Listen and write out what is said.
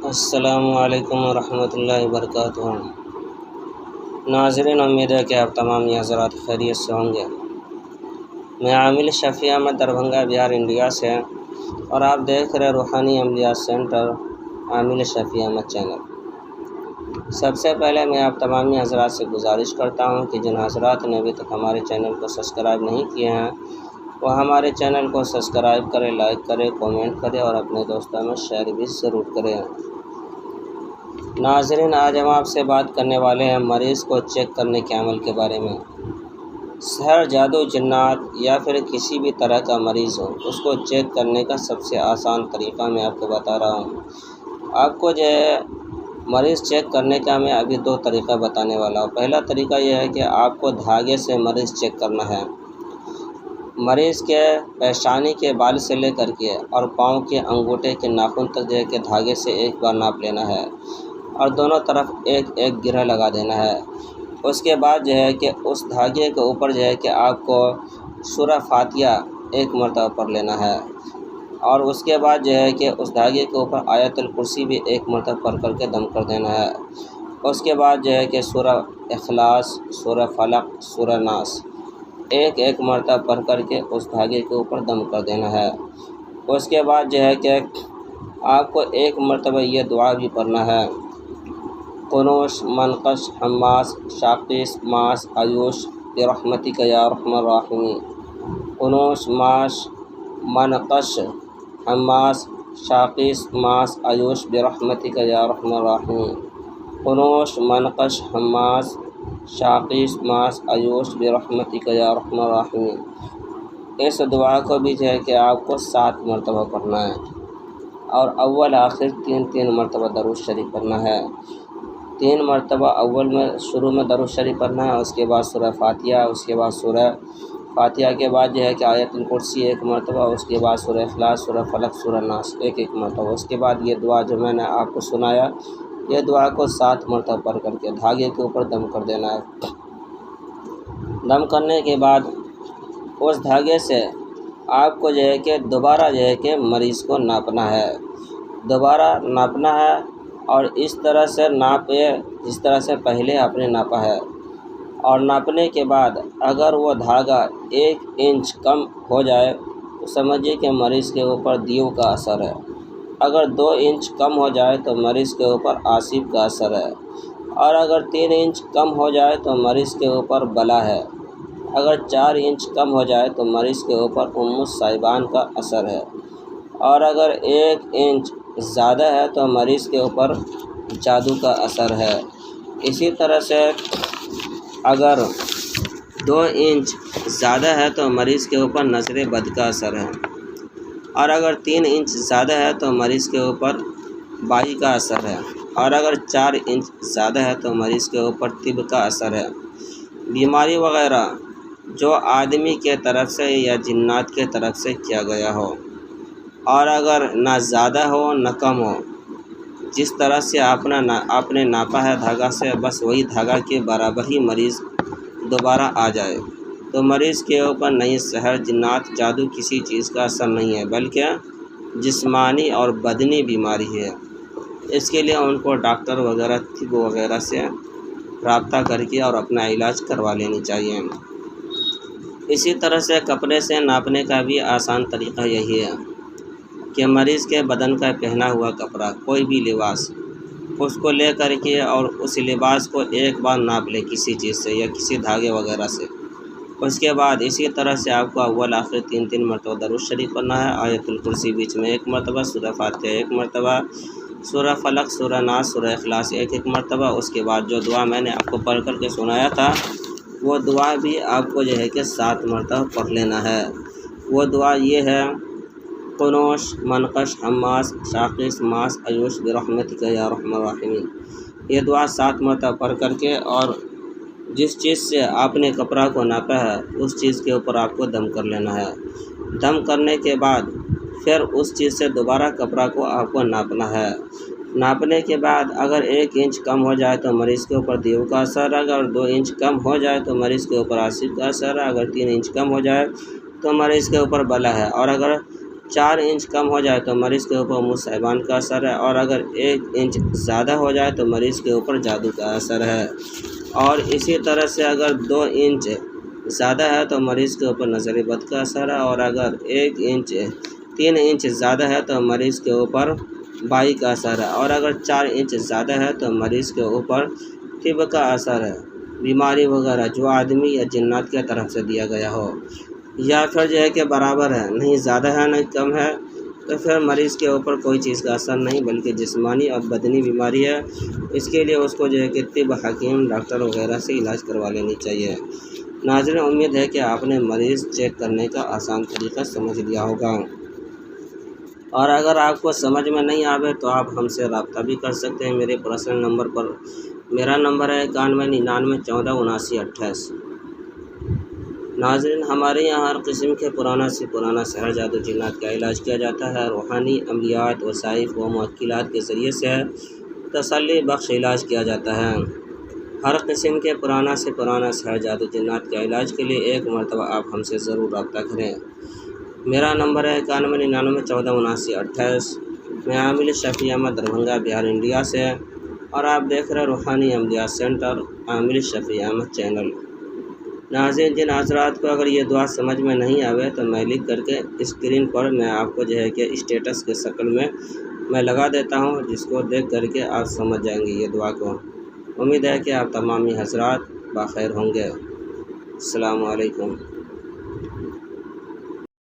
السلام علیکم ورحمۃ اللہ وبرکاتہ۔ ناظرین، امید ہے کہ آپ تمام یہ حضرات خیریت سے ہوں گے۔ میں عامل شفیع احمد دربھنگہ بہار انڈیا سے، اور آپ دیکھ رہے روحانی عملیات سینٹر عامل شفیع احمد چینل۔ سب سے پہلے میں آپ تمام حضرات سے گزارش کرتا ہوں کہ جن حضرات نے ابھی تک ہمارے چینل کو سبسکرائب نہیں کیے ہیں وہ ہمارے چینل کو سبسکرائب کریں، لائک کریں، کامنٹ کریں اور اپنے دوستوں میں شیئر بھی ضرور کریں۔ ناظرین، آج ہم آپ سے بات کرنے والے ہیں مریض کو چیک کرنے کے عمل کے بارے میں۔ سحر، جادو، جنات یا پھر کسی بھی طرح کا مریض ہو، اس کو چیک کرنے کا سب سے آسان طریقہ میں آپ کو بتا رہا ہوں۔ آپ کو مریض چیک کرنے کا میں ابھی دو طریقہ بتانے والا ہوں۔ پہلا طریقہ یہ ہے کہ آپ کو دھاگے سے مریض چیک کرنا ہے۔ مریض کے پیشانی کے بال سے لے کر کے اور پاؤں کے انگوٹھے کے ناخن تک دھاگے سے ایک بار ناپ لینا ہے اور دونوں طرف ایک ایک گرہ لگا دینا ہے۔ اس کے بعد کہ اس دھاگے کے اوپر کہ آپ کو سورہ فاتحہ ایک مرتبہ پڑھ لینا ہے، اور اس کے بعد کہ اس دھاگے کے اوپر آیت الکرسی بھی ایک مرتبہ پڑھ کر کے دم کر دینا ہے۔ اس کے بعد کہ سورہ اخلاص، سورہ فلق، سورہ ناس ایک ایک مرتبہ پڑھ کر کے اس دھاگے کے اوپر دم کر دینا ہے۔ اس کے بعد کہ آپ کو ایک مرتبہ یہ دعا بھی پڑھنا ہے: قنوش منقش حماس شاقیس ماس ایوش برحمتک یا ارحم الراحمین۔ قنوش منقش حماس شاقیس ماس ایوش برحمتک یا ارحم الراحمین۔ قنوش منقش حماس شاقیس ماس ایوش برحمتک یا ارحم الراحمین۔ اس دعا کو بھی کہ آپ کو 7 مرتبہ پڑھنا ہے، اور اول آخر 3 مرتبہ درود شریف پڑھنا ہے۔ 3 مرتبہ اول میں شروع میں درود شریف پڑھنا ہے، اس کے بعد سورہ فاتحہ، اس کے بعد سورہ فاتحہ کے بعد کہ آیت الکرسی ایک مرتبہ، اس کے بعد سورہ اخلاص، سورہ فلق، سورہ ناس ایک مرتبہ۔ اس کے بعد یہ دعا جو میں نے آپ کو سنایا، یہ دعا کو 7 مرتبہ پڑھ کر کے دھاگے کے اوپر دم کر دینا ہے۔ دم کرنے کے بعد اس دھاگے سے آپ کو کہ دوبارہ کہ مریض کو ناپنا ہے، دوبارہ ناپنا ہے، اور اس طرح سے ناپے جس طرح سے پہلے آپ نے ناپا ہے۔ اور ناپنے کے بعد اگر وہ دھاگا 1 انچ کم ہو جائے تو سمجھیے کہ مریض کے اوپر دیو کا اثر ہے۔ اگر 2 انچ کم ہو جائے تو مریض کے اوپر آصف کا اثر ہے، اور اگر 3 انچ کم ہو جائے تو مریض کے اوپر بلا ہے۔ اگر 4 انچ کم ہو جائے تو مریض کے اوپر الصیبان کا اثر ہے، اور اگر 1 انچ زیادہ ہے تو مریض کے اوپر جادو کا اثر ہے۔ اسی طرح سے اگر 2 انچ زیادہ ہے تو مریض کے اوپر نظر بد کا اثر ہے، اور اگر 3 انچ زیادہ ہے تو مریض کے اوپر بائی کا اثر ہے، اور اگر 4 انچ زیادہ ہے تو مریض کے اوپر طب کا اثر ہے۔ بیماری وغیرہ جو آدمی کے طرف سے یا جنات کے طرف سے کیا گیا ہو، اور اگر نہ زیادہ ہو نہ کم ہو، جس طرح سے آپ نے ناپا ہے دھاگا سے، بس وہی دھاگا کے برابر ہی مریض دوبارہ آ جائے تو مریض کے اوپر نہیں سحر، جنات، جادو کسی چیز کا اثر نہیں ہے، بلکہ جسمانی اور بدنی بیماری ہے۔ اس کے لیے ان کو ڈاکٹر وغیرہ، طب وغیرہ سے رابطہ کر کے اور اپنا علاج کروا لینی چاہیے۔ اسی طرح سے کپڑے سے ناپنے کا بھی آسان طریقہ یہی ہے کہ مریض کے بدن کا پہنا ہوا کپڑا، کوئی بھی لباس، اس کو لے کر کے اور اس لباس کو ایک بار ناپ لے کسی چیز سے یا کسی دھاگے وغیرہ سے۔ اس کے بعد اسی طرح سے آپ کو اول آخر 3 مرتبہ درود شریف پڑھنا ہے، آیت الکرسی بیچ میں 1 مرتبہ، سورہ فاتحہ 1 مرتبہ، سورہ فلق، سورہ ناس، سورہ اخلاص ایک مرتبہ۔ اس کے بعد جو دعا میں نے آپ کو پڑھ کر کے سنایا تھا وہ دعا بھی آپ کو کہ 7 مرتبہ پڑھ لینا ہے۔ وہ دعا یہ ہے: قنوش منقش حماس شاقیس ماس ایوش برحمتک یا ارحم الراحمین۔ یہ دعا 7 مرتبہ پڑھ کر کے، اور جس چیز سے آپ نے کپڑا کو ناپا ہے اس چیز کے اوپر آپ کو دم کر لینا ہے۔ دم کرنے کے بعد پھر اس چیز سے دوبارہ کپڑا کو آپ کو ناپنا ہے۔ ناپنے کے بعد اگر 1 انچ کم ہو جائے تو مریض کے اوپر دیو کا اثر ہے، اگر 2 انچ کم ہو جائے تو مریض کے اوپر آصف کا اثر ہے، اگر 3 انچ کم ہو جائے تو مریض کے اوپر بلا ہے، اور اگر 4 انچ کم ہو جائے تو مریض کے اوپر مصیبان کا اثر ہے، اور اگر 1 انچ زیادہ ہو جائے تو مریض کے اوپر جادو کا اثر ہے، اور اسی طرح سے اگر 2 انچ زیادہ ہے تو مریض کے اوپر نظر بد کا اثر ہے، اور اگر 3 انچ زیادہ ہے تو مریض کے اوپر بائی کا اثر ہے، اور اگر 4 انچ زیادہ ہے تو مریض کے اوپر طب کا اثر ہے، بیماری وغیرہ جو آدمی یا جنات کی طرف سے دیا گیا ہو، یا پھر جو ہے کہ برابر ہے، نہیں زیادہ ہے نہیں کم ہے، تو پھر مریض کے اوپر کوئی چیز کا اثر نہیں بلکہ جسمانی اور بدنی بیماری ہے۔ اس کے لیے اس کو جو ہے کہ طب، حکیم، ڈاکٹر وغیرہ سے علاج کروا لینی چاہیے۔ ناظرین، امید ہے کہ آپ نے مریض چیک کرنے کا آسان طریقہ سمجھ لیا ہوگا، اور اگر آپ کو سمجھ میں نہیں آوے تو آپ ہم سے رابطہ بھی کر سکتے ہیں میرے پرسنل نمبر پر۔ میرا نمبر ہے 9199141428۔ ناظرین، ہمارے یہاں ہر قسم کے پرانا سے پرانا سحر، جادو، جنات کا علاج کیا جاتا ہے۔ روحانی عملیات، وظائف و موکلات کے ذریعے سے تسلی بخش علاج کیا جاتا ہے۔ ہر قسم کے پرانا سے پرانا سحر، جادو، جنات کے علاج کے لیے ایک مرتبہ آپ ہم سے ضرور رابطہ کریں۔ میرا نمبر ہے 9199141428۔ میں عامل شفیع احمد، دربھنگہ، بہار، انڈیا سے، اور آپ دیکھ رہے روحانی عملیات سینٹر، عامل شفیع احمد چینل۔ ناظرین، جن حضرات کو اگر یہ دعا سمجھ میں نہیں آوے تو میں لکھ کر کے اسکرین پر میں آپ کو جو ہے کہ اسٹیٹس کے شکل میں لگا دیتا ہوں، جس کو دیکھ کر کے آپ سمجھ جائیں گے یہ دعا کو۔ امید ہے کہ آپ تمامی حضرات بخیر ہوں گے۔ السلام علیکم۔